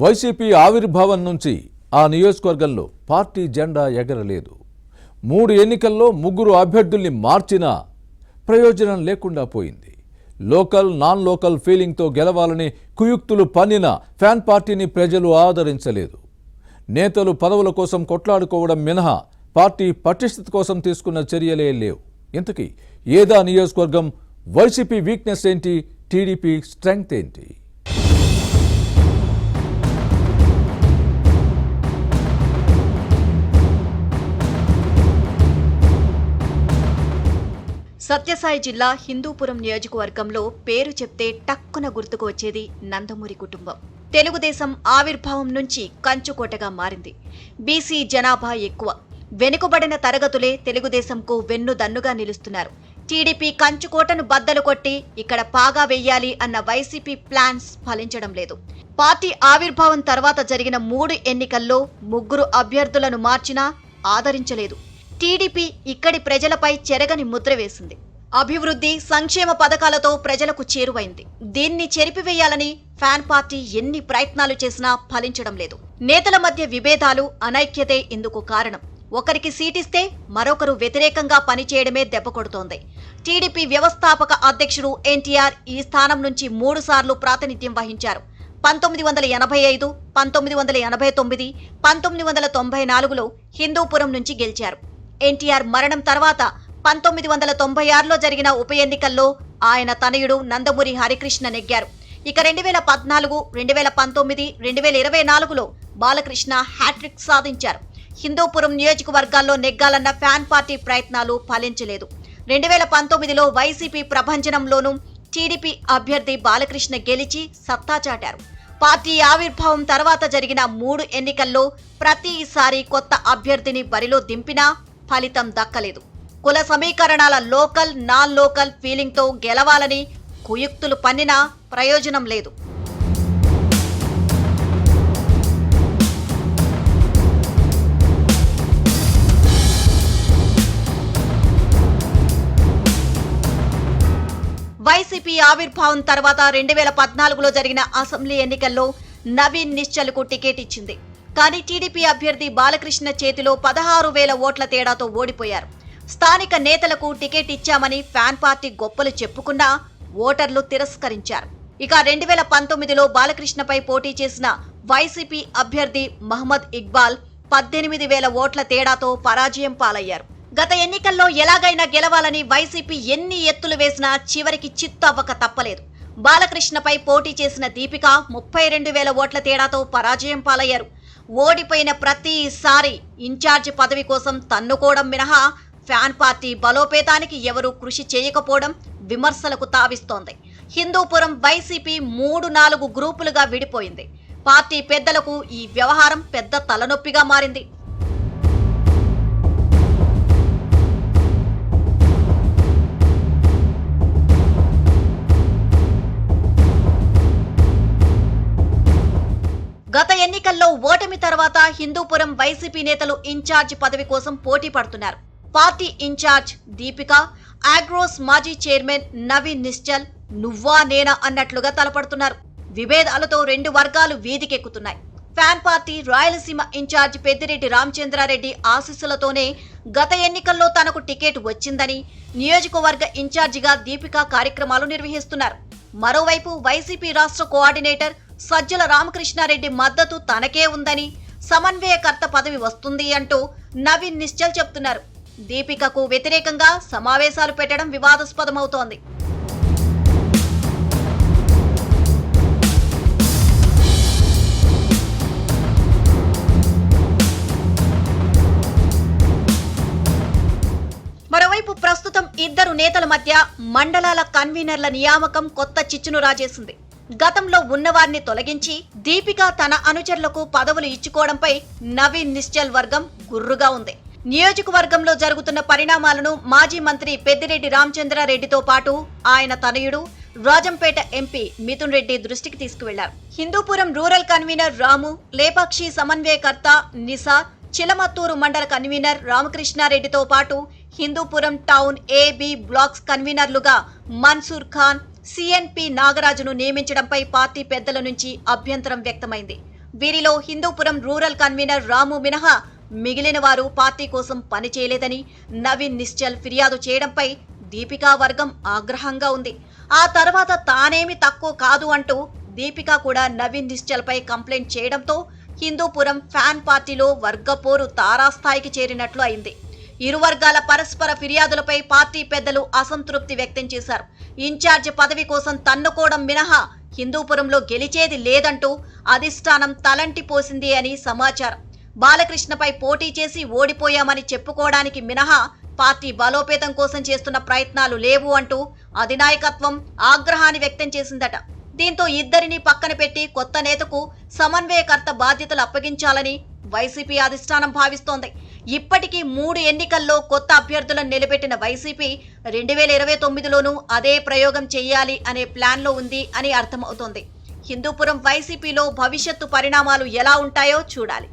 YCP ఆవిర్భావం నుంచి ఆ నియోజకవర్గంలో పార్టీ జెండా ఎగరలేదు. 3 ఎన్నికల్లో 3 అభ్యర్థుల్ని మార్చినా ప్రయోజనం లేకుండా పోయింది. లోకల్ నాన్ లోకల్ ఫీలింగ్తో గెలవాలని కుయుక్తులు పన్నిన ఫ్యాన్ పార్టీని ప్రజలు ఆదరించలేదు. నేతలు పదవుల కోసం కొట్లాడుకోవడం మినహా పార్టీ పటిష్టత కోసం తీసుకున్న చర్యలే లేవు. ఇంతకీ ఏదా నియోజకవర్గం? వైసీపీ వీక్నెస్ ఏంటి? టీడీపీ స్ట్రెంగ్త్ ఏంటి? సత్యసాయి జిల్లా హిందూపురం నియోజకవర్గంలో పేరు చెప్తే టక్కున గుర్తుకు వచ్చేది నందమూరి కుటుంబం. తెలుగుదేశం ఆవిర్భావం నుంచి కంచుకోటగా మారింది. బీసీ జనాభా ఎక్కువ, వెనుకబడిన తరగతులే తెలుగుదేశంకు వెన్నుదన్నుగా నిలుస్తున్నారు. టీడీపీ కంచుకోటను బద్దలు కొట్టి ఇక్కడ పాగా వెయ్యాలి అన్న వైసీపీ ప్లాన్స్ ఫలించడం లేదు. పార్టీ ఆవిర్భావం తర్వాత జరిగిన 3 ఎన్నికల్లో 3 అభ్యర్థులను మార్చినా ఆదరించలేదు. టీడీపీ ఇక్కడి ప్రజలపై చెరగని ముద్ర వేసింది. అభివృద్ధి సంక్షేమ పథకాలతో ప్రజలకు చేరువైంది. దీన్ని చెరిపివేయాలని ఫ్యాన్ పార్టీ ఎన్ని ప్రయత్నాలు చేసినా ఫలించడం లేదు. నేతల మధ్య విభేదాలు, అనైక్యతే ఇందుకు కారణం. ఒకరికి సీటిస్తే మరొకరు వ్యతిరేకంగా పనిచేయడమే దెబ్బకొడుతోంది. టీడీపీ వ్యవస్థాపక అధ్యక్షుడు ఎన్టీఆర్ ఈ స్థానం నుంచి 3 సార్లు ప్రాతినిధ్యం వహించారు. 1985, 1989, 1994లో హిందూపురం నుంచి గెలిచారు. ఎన్టీఆర్ మరణం తర్వాత 1996లో జరిగిన ఉప ఎన్నికల్లో ఆయన తనయుడు నందమూరి హరికృష్ణ నెగ్గారు. ఇక 2014, 2019, 2024లో బాలకృష్ణ హ్యాట్రిక్ సాధించారు. హిందూపురం నియోజకవర్గాల్లో నెగ్గాలన్న ఫ్యాన్ పార్టీ ప్రయత్నాలు ఫలించలేదు. 2019లో వైసీపీ ప్రభంజనంలోనూ టీడీపీ అభ్యర్థి బాలకృష్ణ గెలిచి సత్తా చాటారు. పార్టీ ఆవిర్భావం తర్వాత జరిగిన 3 ఎన్నికల్లో ప్రతిసారి కొత్త అభ్యర్థిని బరిలో దింపినా ఫలితం దక్కలేదు. కుల సమీకరణాల లోకల్ నాన్ లోకల్ ఫీలింగ్తో గెలవాలని కుయుక్తులు పన్నినా ప్రయోజనం లేదు. వైసీపీ ఆవిర్భావం తర్వాత 2014లో జరిగిన అసెంబ్లీ ఎన్నికల్లో నవీన్ నిశ్చల్కు టికెట్ ఇచ్చింది. కానీ టీడీపీ అభ్యర్థి బాలకృష్ణ చేతిలో 16,000 ఓట్ల తేడాతో ఓడిపోయారు. స్థానిక నేతలకు టికెట్ ఇచ్చామని ఫ్యాన్ పార్టీ గొప్పలు చెప్పుకున్నా ఓటర్లు తిరస్కరించారు. ఇక 2019లో బాలకృష్ణపై పోటీ చేసిన వైసీపీ అభ్యర్థి మహమ్మద్ ఇక్బాల్ 18,000 ఓట్ల తేడాతో పరాజయం పాలయ్యారు. గత ఎన్నికల్లో ఎలాగైనా గెలవాలని వైసీపీ ఎన్ని ఎత్తులు వేసినా చివరికి చిత్తు అవ్వక తప్పలేదు. బాలకృష్ణపై పోటీ చేసిన దీపిక 32,000 ఓట్ల తేడాతో పరాజయం పాలయ్యారు. ఓడిపోయిన ప్రతిసారి ఇన్ఛార్జి పదవి కోసం తన్నుకోవడం మినహా ఫ్యాన్ పార్టీ బలోపేతానికి ఎవరూ కృషి చేయకపోవడం విమర్శలకు తావిస్తోంది. హిందూపురం వైసీపీ 3-4 గ్రూపులుగా విడిపోయింది. పార్టీ పెద్దలకు ఈ వ్యవహారం పెద్ద తలనొప్పిగా మారింది. గత ఎన్నికల్లో ఓటమి తర్వాత హిందూపురం వైసీపీ నేతలు ఇన్ఛార్జ్ పదవి కోసం పోటీ పడుతున్నారు. పార్టీ ఇన్ఛార్జ్ దీపిక, ఆగ్రోస్ మాజీ చైర్మన్ నవీన్ నిశ్చల్ నువ్వా నేనా అన్నట్లుగా తలపడుతున్నారు. విభేదాలతో 2 వర్గాలు వీధికెక్కుతున్నాయి. Fan party Rayalaseema incharge Peddireddy Ramachandra Reddy ఆశీస్సులతోనే గత ఎన్నికల్లో తనకు టికెట్ వచ్చిందని నియోజకవర్గ ఇన్ఛార్జిగా దీపిక కార్యక్రమాలు నిర్వహిస్తున్నారు. మరోవైపు వైసీపీ రాష్ట్ర కోఆర్డినేటర్ సజ్జల రామకృష్ణారెడ్డి మద్దతు తనకే ఉందని, సమన్వయకర్త పదవి వస్తుంది అంటూ నవీన్ నిశ్చల్ చెప్తున్నారు. దీపికకు వ్యతిరేకంగా సమావేశాలు పెట్టడం వివాదాస్పదమవుతోంది. మరోవైపు ప్రస్తుతం ఇద్దరు నేతల మధ్య మండలాల కన్వీనర్ల నియామకం కొత్త చిచ్చును రాజేసింది. గతంలో ఉన్నవారిని తొలగించి దీపిక తన అనుచరులకు పదవులు ఇచ్చుకోవడంపై నవీన్ నిశ్చల్ వర్గం గుర్రుగా ఉంది. నియోజకవర్గంలో జరుగుతున్న పరిణామాలను మాజీ మంత్రి పెద్దిరెడ్డి రామచంద్రారెడ్డితో పాటు ఆయన తనయుడు రాజంపేట ఎంపీ మిథున్ రెడ్డి దృష్టికి తీసుకువెళ్లారు. హిందూపురం రూరల్ కన్వీనర్ రాము, లేపాక్షి సమన్వయకర్త నిసార్, చిలమత్తూరు మండల కన్వీనర్ రామకృష్ణారెడ్డితో పాటు హిందూపురం టౌన్ ఏబీ బ్లాక్స్ కన్వీనర్లుగా మన్సూర్ ఖాన్, సిఎన్పి నాగరాజును నియమించడంపై పార్టీ పెద్దల నుంచి అభ్యంతరం వ్యక్తమైంది. వీరిలో హిందూపురం రూరల్ కన్వీనర్ రాము మినహా మిగిలిన వారు పార్టీ కోసం పనిచేయలేదని నవీన్ నిశ్చల్ ఫిర్యాదు చేయడంపై దీపికా వర్గం ఆగ్రహంగా ఉంది. ఆ తర్వాత తానేమి తక్కువ కాదు అంటూ దీపిక కూడా నవీన్ నిశ్చల్ పై కంప్లైంట్ చేయడంతో హిందూపురం ఫ్యాన్ పార్టీలో వర్గపోరు తారాస్థాయికి చేరినట్లు అయింది. ఇరు వర్గాల పరస్పర ఫిర్యాదులపై పార్టీ పెద్దలు అసంతృప్తి వ్యక్తం చేశారు. ఇన్ఛార్జ్ పదవి కోసం తన్నుకోవడం మినహా హిందూపురంలో గెలిచేది లేదంటూ అధిష్టానం తలంటి పోసింది అని సమాచారం. బాలకృష్ణపై పోటీ చేసి ఓడిపోయామని చెప్పుకోవడానికి మినహా పార్టీ బలోపేతం కోసం చేస్తున్న ప్రయత్నాలు లేవు అంటూ అధినాయకత్వం ఆగ్రహాన్ని వ్యక్తం చేసిందట. దీంతో ఇద్దరిని పక్కన పెట్టి కొత్త నేతకు సమన్వయకర్త బాధ్యతలు అప్పగించాలని వైసీపీ అధిష్టానం భావిస్తోంది. ఇప్పటికీ 3 ఎన్నికల్లో కొత్త అభ్యర్థులను నిలబెట్టిన వైసీపీ 2029లోనూ అదే ప్రయోగం చేయాలి అనే ప్లాన్లో ఉంది అని అర్థమవుతోంది. హిందూపురం వైసీపీలో భవిష్యత్తు పరిణామాలు ఎలా ఉంటాయో చూడాలి.